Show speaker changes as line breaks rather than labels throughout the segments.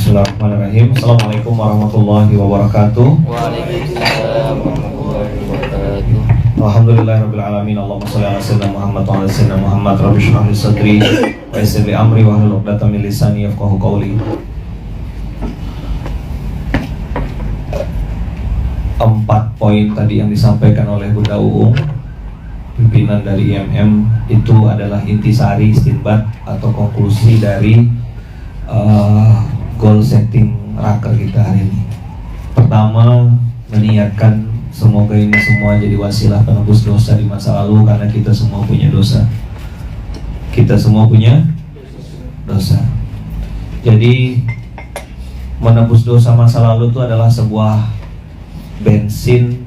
Bismillahirrahmanirrahim. Assalamualaikum warahmatullahi wabarakatuh.
Waalaikumsalam warahmatullahi wabarakatuh.
Alhamdulillahirabbil alamin. Allahumma shalli ala sayyidina Muhammad wa ala sayyidina Muhammad. Rabbi shrah li sadri wa yassir li amri wahlul 'uqdatam min lisani yafqahu qawli. 4 poin tadi yang disampaikan oleh Bunda Uung, pimpinan dari IMM, itu adalah intisari istinbat atau konklusi dari goal setting raker kita hari ini. Pertama, meniatkan semoga ini semua jadi wasilah penebus dosa di masa lalu, karena kita semua punya dosa. Kita semua punya dosa. Jadi menebus dosa masa lalu itu adalah sebuah bensin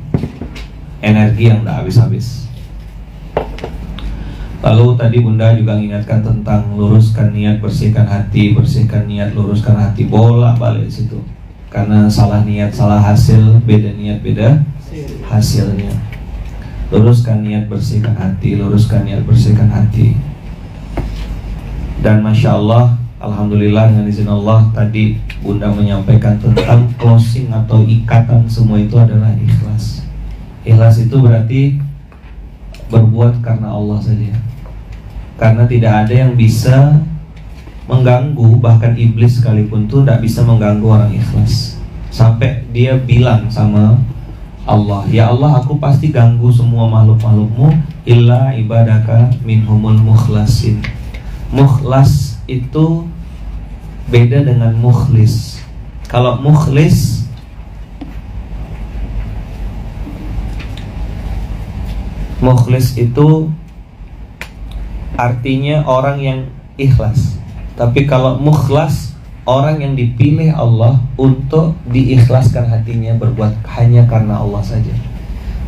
energi yang tidak habis-habis. Lalu tadi Bunda juga mengingatkan tentang luruskan niat, bersihkan hati, bersihkan niat, luruskan hati, bolak-balik situ. Karena salah niat, salah hasil, beda niat, beda hasilnya. Luruskan niat, bersihkan hati, luruskan niat, bersihkan hati. Dan Masya Allah, Alhamdulillah dengan izin Allah, tadi Bunda menyampaikan tentang closing atau ikatan semua itu adalah ikhlas. Ikhlas itu berarti berbuat karena Allah saja. Karena tidak ada yang bisa mengganggu, bahkan iblis sekalipun tuh tidak bisa mengganggu orang ikhlas. Sampai dia bilang sama Allah, ya Allah, aku pasti ganggu semua makhluk-makhlukmu illa ibadaka minhumul mukhlasin. Mukhlas itu beda dengan mukhlis. Kalau mukhlis itu artinya orang yang ikhlas. Tapi kalau mukhlas, orang yang dipilih Allah untuk diikhlaskan hatinya, berbuat hanya karena Allah saja.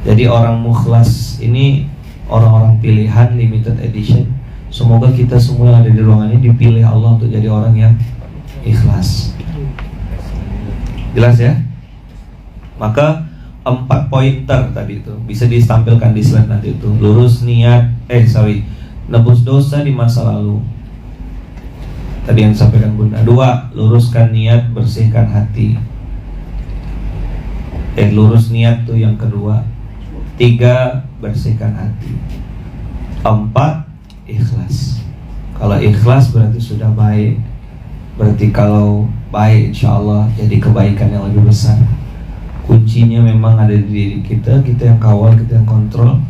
Jadi orang mukhlas ini orang-orang pilihan limited edition. Semoga kita semua yang ada di ruangan ini dipilih Allah untuk jadi orang yang ikhlas. Jelas ya? Maka 4 pointer tadi itu bisa ditampilkan di slide nanti itu. Lurus niat, nebus dosa di masa lalu. Tadi yang disampaikan Bunda. 2, luruskan niat, bersihkan hati. Lurus niat tuh yang kedua. 3, bersihkan hati. 4, ikhlas. Kalau ikhlas berarti sudah baik. Berarti kalau baik, insya Allah jadi kebaikan yang lebih besar. Kuncinya memang ada di diri kita, kita yang kawal, kita yang kontrol.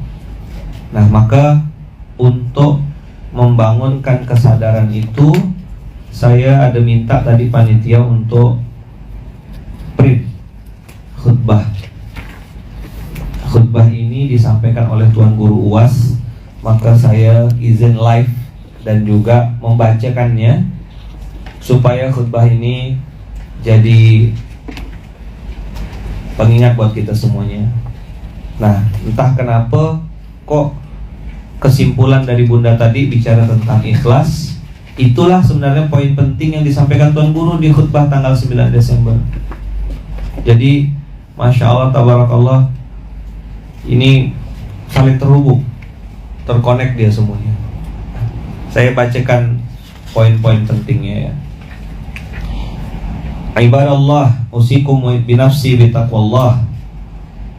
Nah, maka untuk membangunkan kesadaran itu, saya ada minta tadi panitia untuk print khutbah. Khutbah ini disampaikan oleh Tuan Guru UAS, maka saya izin live dan juga membacakannya supaya khutbah ini jadi pengingat buat kita semuanya. Nah, entah kenapa kok kesimpulan dari Bunda tadi bicara tentang ikhlas. Itulah sebenarnya poin penting yang disampaikan Tuan Guru di khutbah tanggal 9 Desember. Jadi Masya Allah, Tabarakallah, ini saling terhubung, terkonek dia semuanya. Saya bacakan poin-poin pentingnya ya. Ibadallah, usikum binafsi bitaqwallah.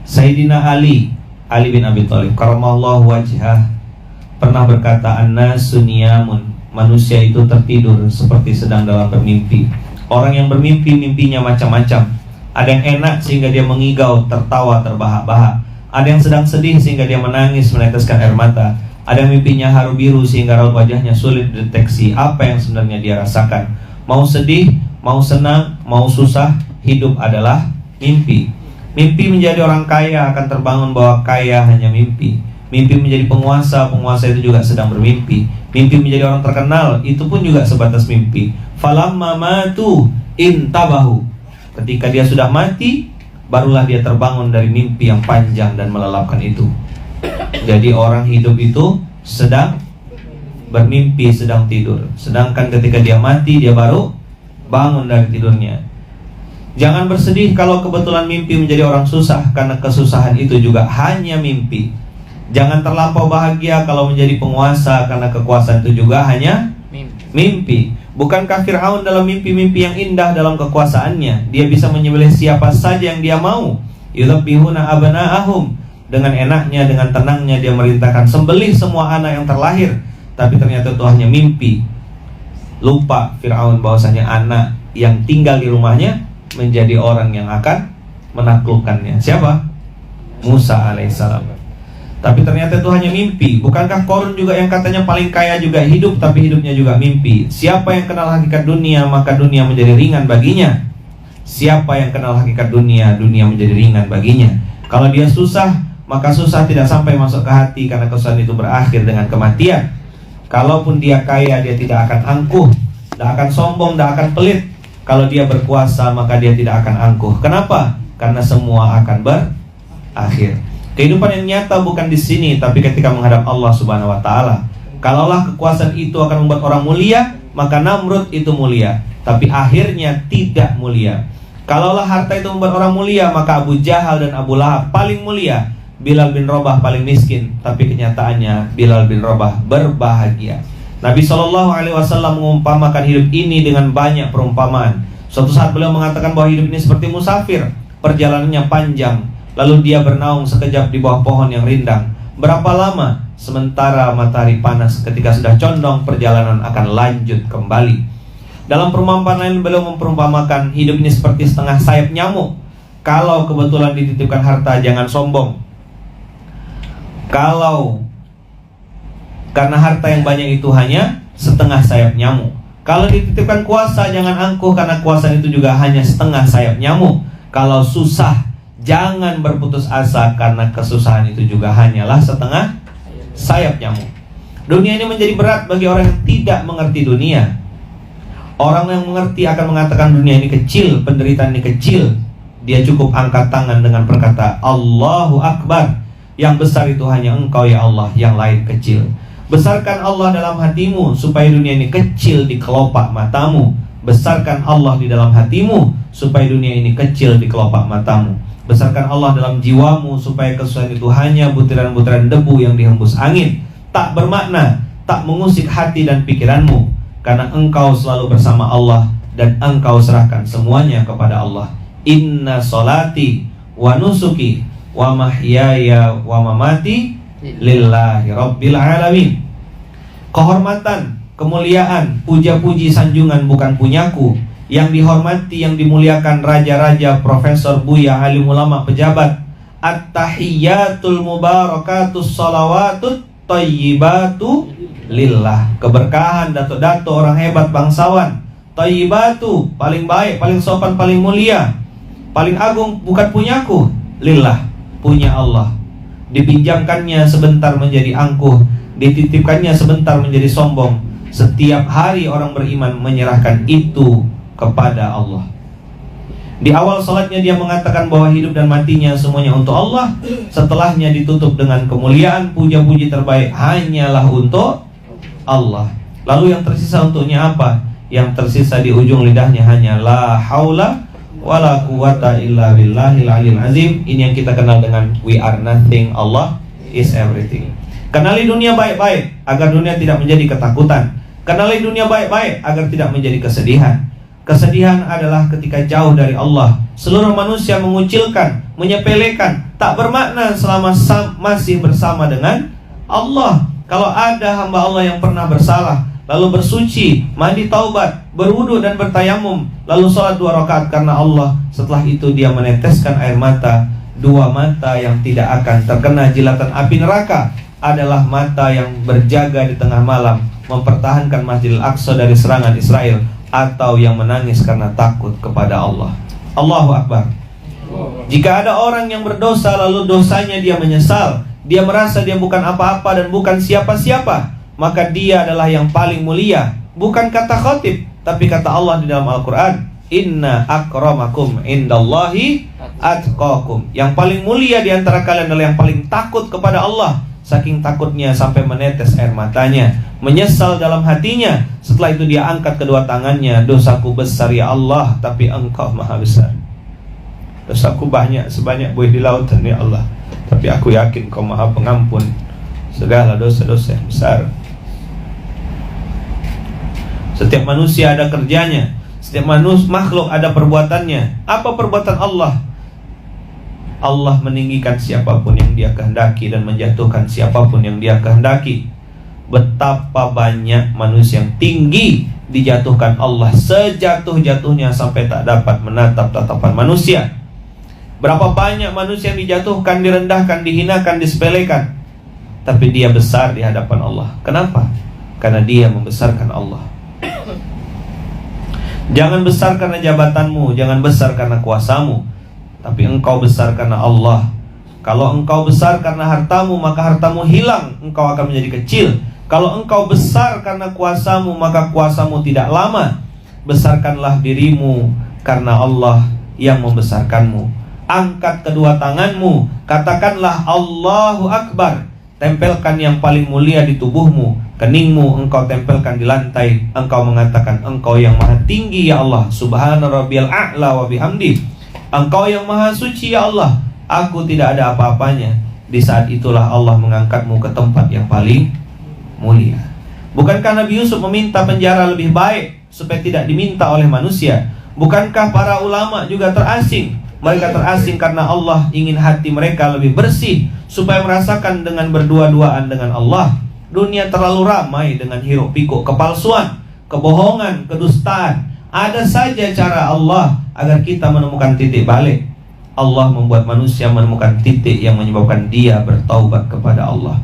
Sayyidina Ali bin Abi Thalib karamallahu wajhah pernah berkata, an-nasu niyamun, manusia itu tertidur seperti sedang dalam bermimpi. Orang yang bermimpi, mimpinya macam-macam. Ada yang enak sehingga dia mengigau, tertawa, terbahak-bahak. Ada yang sedang sedih sehingga dia menangis, meneteskan air mata. Ada yang mimpinya haru biru sehingga raut wajahnya sulit dideteksi apa yang sebenarnya dia rasakan. Mau sedih, mau senang, mau susah, hidup adalah mimpi. Mimpi menjadi orang kaya akan terbangun bahwa kaya hanya mimpi. Mimpi menjadi penguasa, penguasa itu juga sedang bermimpi. Mimpi menjadi orang terkenal, itu pun juga sebatas mimpi. Falamma matu intabahu. Ketika dia sudah mati, barulah dia terbangun dari mimpi yang panjang dan melelapkan itu. Jadi orang hidup itu sedang bermimpi, sedang tidur. Sedangkan ketika dia mati, dia baru bangun dari tidurnya. Jangan bersedih kalau kebetulan mimpi menjadi orang susah, karena kesusahan itu juga hanya mimpi. Jangan terlampau bahagia kalau menjadi penguasa, karena kekuasaan itu juga hanya mimpi. Bukankah Fir'aun dalam mimpi-mimpi yang indah dalam kekuasaannya, dia bisa menyembelih siapa saja yang dia mau. Yudhabbihuna abna'ahum, dengan enaknya, dengan tenangnya dia merintahkan sembelih semua anak yang terlahir. Tapi ternyata itu hanya mimpi. Lupa Fir'aun bahwasanya anak yang tinggal di rumahnya menjadi orang yang akan menaklukkannya. Siapa? Musa alaihissalam. Tapi ternyata itu hanya mimpi. Bukankah Qarun juga yang katanya paling kaya juga hidup, tapi hidupnya juga mimpi. Siapa yang kenal hakikat dunia, maka dunia menjadi ringan baginya. Siapa yang kenal hakikat dunia, dunia menjadi ringan baginya. Kalau dia susah, maka susah tidak sampai masuk ke hati, karena kesusahan itu berakhir dengan kematian. Kalaupun dia kaya, dia tidak akan angkuh, tidak akan sombong, tidak akan pelit. Kalau dia berkuasa, maka dia tidak akan angkuh. Kenapa? Karena semua akan berakhir. Kehidupan yang nyata bukan di sini, tapi ketika menghadap Allah Subhanahu wa taala. Kalaulah kekuasaan itu akan membuat orang mulia, maka Namrud itu mulia, tapi akhirnya tidak mulia. Kalaulah harta itu membuat orang mulia, maka Abu Jahal dan Abu Lahab paling mulia. Bilal bin Rabah paling miskin, tapi kenyataannya Bilal bin Rabah berbahagia. Nabi SAW mengumpamakan hidup ini dengan banyak perumpamaan. Suatu saat beliau mengatakan bahwa hidup ini seperti musafir, perjalanannya panjang, lalu dia bernaung sekejap di bawah pohon yang rindang. Berapa lama? Sementara matahari panas, ketika sudah condong, perjalanan akan lanjut kembali. Dalam perumpamaan lain beliau memperumpamakan hidup ini seperti setengah sayap nyamuk. Kalau kebetulan dititipkan harta, jangan sombong. Kalau karena harta yang banyak itu hanya setengah sayap nyamuk. Kalau dititipkan kuasa, jangan angkuh, karena kuasa itu juga hanya setengah sayap nyamuk. Kalau susah, jangan berputus asa, karena kesusahan itu juga hanyalah setengah sayap nyamuk. Dunia ini menjadi berat bagi orang yang tidak mengerti dunia. Orang yang mengerti akan mengatakan dunia ini kecil, penderitaan ini kecil. Dia cukup angkat tangan dengan berkata, Allahu Akbar. Yang besar itu hanya Engkau ya Allah, yang lain kecil. Besarkan Allah dalam hatimu, supaya dunia ini kecil di kelopak matamu. Besarkan Allah di dalam hatimu, supaya dunia ini kecil di kelopak matamu. Besarkan Allah dalam jiwamu, supaya kesusahan itu hanya butiran-butiran debu yang dihembus angin. Tak bermakna, tak mengusik hati dan pikiranmu, karena engkau selalu bersama Allah, dan engkau serahkan semuanya kepada Allah. Inna solati wa nusuki wa mahyaya wa mamati lillahi rabbil alamin. Kehormatan, kemuliaan, puja-puji, sanjungan bukan punyaku. Yang dihormati, yang dimuliakan raja-raja, profesor, buya, alim ulama, pejabat. At-tahiyyatul mubarakatus salawatut thayyibatu lillah. Keberkahan, dato-dato, orang hebat, bangsawan. Thayyibatu, paling baik, paling sopan, paling mulia, paling agung, bukan punyaku. Lillah, punya Allah. Dipinjamkannya sebentar menjadi angkuh, dititipkannya sebentar menjadi sombong. Setiap hari orang beriman menyerahkan itu kepada Allah. Di awal salatnya dia mengatakan bahwa hidup dan matinya semuanya untuk Allah. Setelahnya ditutup dengan kemuliaan, puja-puji terbaik hanyalah untuk Allah. Lalu yang tersisa untuknya apa? Yang tersisa di ujung lidahnya hanya la haula wala quwata illa billahil aliyil azim. Ini yang kita kenal dengan we are nothing, Allah is everything. Kenali dunia baik-baik agar dunia tidak menjadi ketakutan. Kenali dunia baik-baik agar tidak menjadi kesedihan. Kesedihan adalah ketika jauh dari Allah. Seluruh manusia mengucilkan, menyepelekan, tak bermakna selama masih bersama dengan Allah. Kalau ada hamba Allah yang pernah bersalah, lalu bersuci, mandi taubat, berwudu dan bertayamum, lalu sholat 2 rakaat karena Allah, setelah itu dia meneteskan air mata. 2 mata yang tidak akan terkena jilatan api neraka adalah mata yang berjaga di tengah malam, mempertahankan Masjidil Aqsa dari serangan Israel, atau yang menangis karena takut kepada Allah. Allahu Akbar. Jika ada orang yang berdosa lalu dosanya dia menyesal, dia merasa dia bukan apa-apa dan bukan siapa-siapa, maka dia adalah yang paling mulia. Bukan kata khatib, tapi kata Allah di dalam Al-Quran, Inna akramakum indallahi atqakum. Yang paling mulia di antara kalian adalah yang paling takut kepada Allah. Saking takutnya sampai menetes air matanya, menyesal dalam hatinya. Setelah itu dia angkat kedua tangannya, dosaku besar ya Allah, tapi Engkau maha besar. Dosaku banyak sebanyak buih di lautan ya Allah, tapi aku yakin Kau maha pengampun segala dosa-dosa yang besar. Setiap manusia ada kerjanya, setiap makhluk ada perbuatannya. Apa perbuatan Allah? Allah meninggikan siapapun yang Dia kehendaki dan menjatuhkan siapapun yang Dia kehendaki. Betapa banyak manusia yang tinggi dijatuhkan Allah sejatuh-jatuhnya sampai tak dapat menatap tatapan manusia. Berapa banyak manusia yang dijatuhkan, direndahkan, dihinakan, disepelekan, tapi dia besar di hadapan Allah. Kenapa? Karena dia membesarkan Allah. Jangan besar karena jabatanmu, jangan besar karena kuasamu, tapi engkau besar karena Allah. Kalau engkau besar karena hartamu, maka hartamu hilang, engkau akan menjadi kecil. Kalau engkau besar karena kuasamu, maka kuasamu tidak lama. Besarkanlah dirimu karena Allah yang membesarkanmu. Angkat kedua tanganmu, katakanlah Allahu Akbar. Tempelkan yang paling mulia di tubuhmu. Keningmu engkau tempelkan di lantai. Engkau mengatakan, engkau yang maha tinggi ya Allah, subhana rabbiyal a'la wa bihamdi. Engkau yang maha suci ya Allah, aku tidak ada apa-apanya. Di saat itulah Allah mengangkatmu ke tempat yang paling mulia. Bukankah Nabi Yusuf meminta penjara lebih baik supaya tidak diminta oleh manusia? Bukankah para ulama juga terasing? Mereka terasing karena Allah ingin hati mereka lebih bersih, supaya merasakan dengan berdua-duaan dengan Allah. Dunia terlalu ramai dengan hiruk pikuk kepalsuan, kebohongan, kedustaan. Ada saja cara Allah agar kita menemukan titik balik. Allah membuat manusia menemukan titik yang menyebabkan dia bertaubat kepada Allah.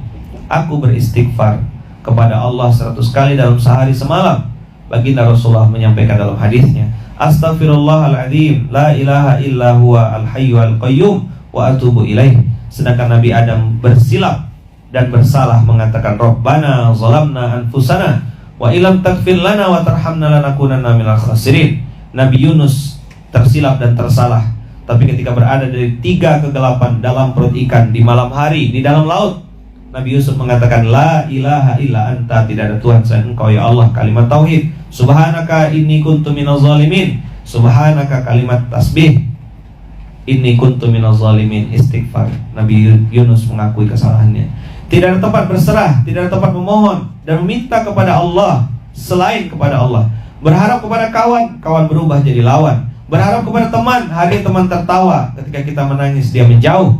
Aku beristighfar kepada Allah 100 kali dalam sehari semalam. Baginda Rasulullah menyampaikan dalam hadisnya, Astaghfirullahaladzim, la ilaha illa huwa al-hayyu al-qayyum wa atubu ilaih. Sedangkan Nabi Adam bersilap dan bersalah mengatakan, Rabbana zalamna anfusana wa ilam taghfir lana wa tarhamna lanakunanna minal khasirin. Nabi Yunus tersilap dan tersalah, tapi ketika berada dari 3 kegelapan dalam perut ikan, di malam hari, di dalam laut, Nabi Yusuf mengatakan, La ilaha illa anta, tidak ada Tuhan selain engkau ya Allah. Kalimat tauhid. Subhanaka inni kuntu minaz zalimin. Subhanaka, kalimat tasbih. Inni kuntu minaz zalimin, istighfar. Nabi Yunus mengakui kesalahannya. Tidak ada tempat berserah, tidak ada tempat memohon dan meminta kepada Allah selain kepada Allah. Berharap kepada kawan, kawan berubah jadi lawan. Berharap kepada teman, hari teman tertawa. Ketika kita menangis, dia menjauh.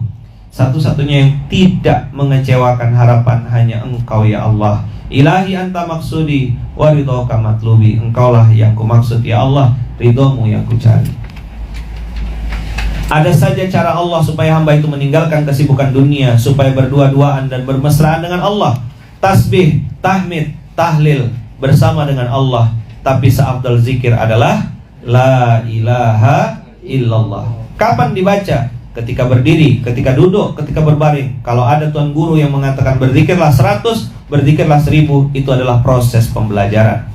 Satu-satunya yang tidak mengecewakan harapan hanya engkau ya Allah. Ilahi anta maksudi wa ridhoka matlubi. Engkaulah yang ku maksud ya Allah, ridhomu yang ku cari. Ada saja cara Allah supaya hamba itu meninggalkan kesibukan dunia, supaya berdua-duaan dan bermesraan dengan Allah. Tasbih, tahmid, tahlil bersama dengan Allah. Tapi seafdal zikir adalah La ilaha illallah. Kapan dibaca? Ketika berdiri, ketika duduk, ketika berbaring. Kalau ada tuan guru yang mengatakan berzikirlah 100, berzikirlah 1000, itu adalah proses pembelajaran.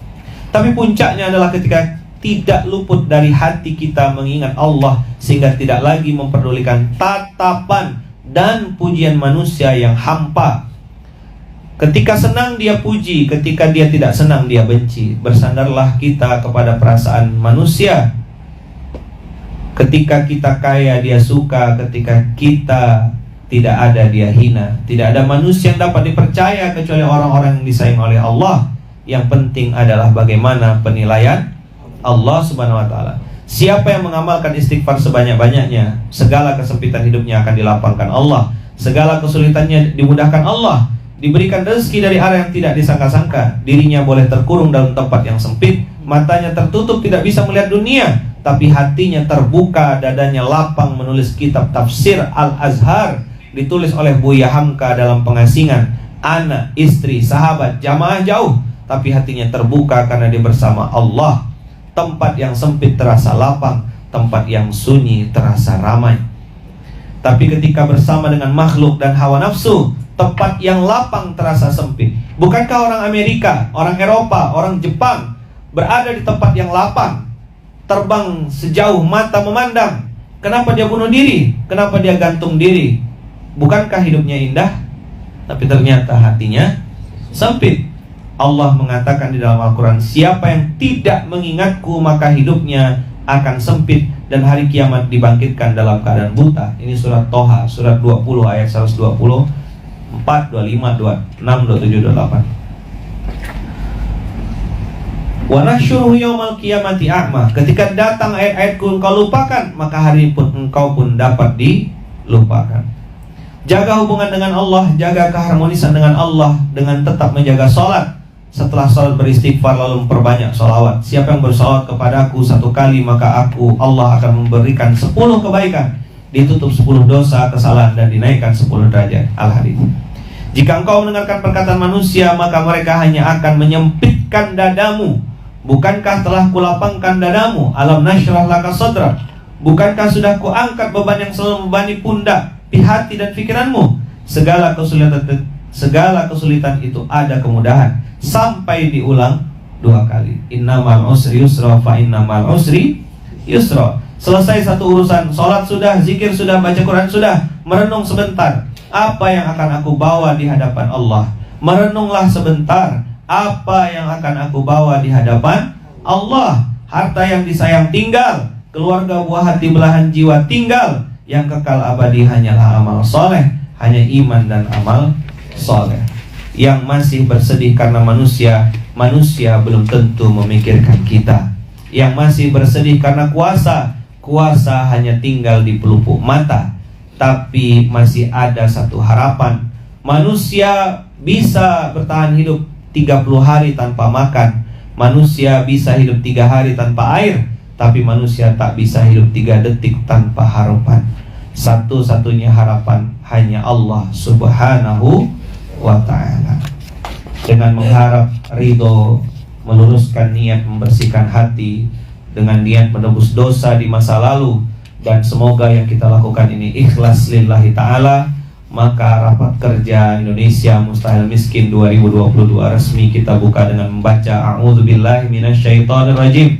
Tapi puncaknya adalah ketika tidak luput dari hati kita mengingat Allah, sehingga tidak lagi memperdulikan tatapan dan pujian manusia yang hampa. Ketika senang dia puji, ketika dia tidak senang dia benci. Bersandarlah kita kepada perasaan manusia. Ketika kita kaya dia suka, ketika kita tidak ada dia hina. Tidak ada manusia yang dapat dipercaya kecuali orang-orang yang disayang oleh Allah. Yang penting adalah bagaimana penilaian Allah subhanahu wa ta'ala. Siapa yang mengamalkan istighfar sebanyak-banyaknya, segala kesempitan hidupnya akan dilapangkan Allah, segala kesulitannya dimudahkan Allah, diberikan rezeki dari arah yang tidak disangka-sangka. Dirinya boleh terkurung dalam tempat yang sempit, matanya tertutup tidak bisa melihat dunia, tapi hatinya terbuka, dadanya lapang menulis kitab tafsir Al-Azhar, ditulis oleh Buya Hamka dalam pengasingan. Anak, istri, sahabat, jamaah jauh, tapi hatinya terbuka karena dia bersama Allah. Tempat yang sempit terasa lapang, tempat yang sunyi terasa ramai. Tapi ketika bersama dengan makhluk dan hawa nafsu, tempat yang lapang terasa sempit. Bukankah orang Amerika, orang Eropa, orang Jepang berada di tempat yang lapang, terbang sejauh mata memandang? Kenapa dia bunuh diri? Kenapa dia gantung diri? Bukankah hidupnya indah? Tapi ternyata hatinya sempit. Allah mengatakan di dalam Al-Quran, siapa yang tidak mengingatku maka hidupnya akan sempit dan hari kiamat dibangkitkan dalam keadaan buta. Ini surat Toha, surat 20 ayat 120, 4, 25, 26, 27, 28. Wa nahsyuruhu yaumal qiyamati a'ma. Ketika datang ayat-ayatku engkau lupakan, maka hari pun engkau pun dapat dilupakan. Jaga hubungan dengan Allah, jaga keharmonisan dengan Allah dengan tetap menjaga salat. Setelah salat beristighfar lalu memperbanyak salawat. Siapa yang bersalawat kepadaku 1 kali, maka Allah akan memberikan 10 kebaikan, ditutup 10 dosa kesalahan, dan dinaikkan 10 derajat. Al-Hadits. Jika engkau mendengarkan perkataan manusia, maka mereka hanya akan menyempitkan dadamu. Bukankah telah kulapangkan dadamu? Alam nasyrah laka sadrak. Bukankah sudah kuangkat beban yang selalu membebani pundak, hati dan pikiranmu? Segala kesulitan itu ada kemudahan. Sampai diulang 2 kali. Innamal usri yusra fa innamal usri yusra. Selesai satu urusan, sholat sudah, zikir sudah, baca Quran sudah, merenung sebentar. Apa yang akan aku bawa di hadapan Allah? Merenunglah sebentar. Apa yang akan aku bawa di hadapan Allah? Harta yang disayang tinggal, keluarga, buah hati, belahan jiwa tinggal. Yang kekal abadi hanyalah amal soleh, hanya iman dan amal soleh. Yang masih bersedih karena manusia belum tentu memikirkan kita. Yang masih bersedih karena kuasa hanya tinggal di pelupuk mata. Tapi masih ada satu harapan. Manusia bisa bertahan hidup 30 hari tanpa makan. Manusia bisa hidup 3 hari tanpa air. Tapi manusia tak bisa hidup 3 detik tanpa harapan. Satu-satunya harapan hanya Allah Subhanahu wa ta'ala. Dengan mengharap ridho, meluruskan niat, membersihkan hati, dengan niat menebus dosa di masa lalu, dan semoga yang kita lakukan ini ikhlas lillahi ta'ala, maka rapat kerja Indonesia Mustahil Miskin 2022 resmi kita buka dengan membaca A'udzubillahi minasyaitonirrajim.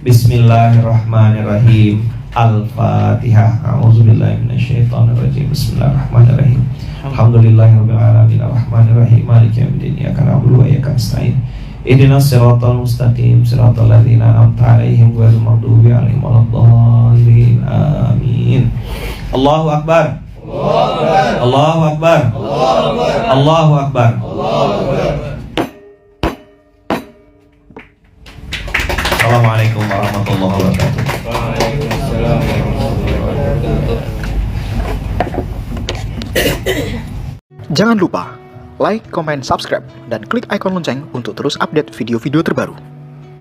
Bismillahirrahmanirrahim. Al-Fatihah. A'udzubillahi minasyaitonirrajim. Bismillahirrahmanirrahim. Alhamdulillahirabbil alamin arrahmanirrahim maliki yaumiddin iyyaka na'budu wa iyyaka nasta'in. Ihdinas siratal mustaqim siratal ladzina an'amta 'alaihim ghairil maghdubi 'alaihim waladdallin. Amin. Allahu akbar. Allahu akbar. Allahu akbar. Assalamualaikum warahmatullahi wabarakatuh.
Waalaikumsalam warahmatullahi wabarakatuh.
Jangan lupa like, comment, subscribe, dan klik icon lonceng untuk terus update video-video terbaru.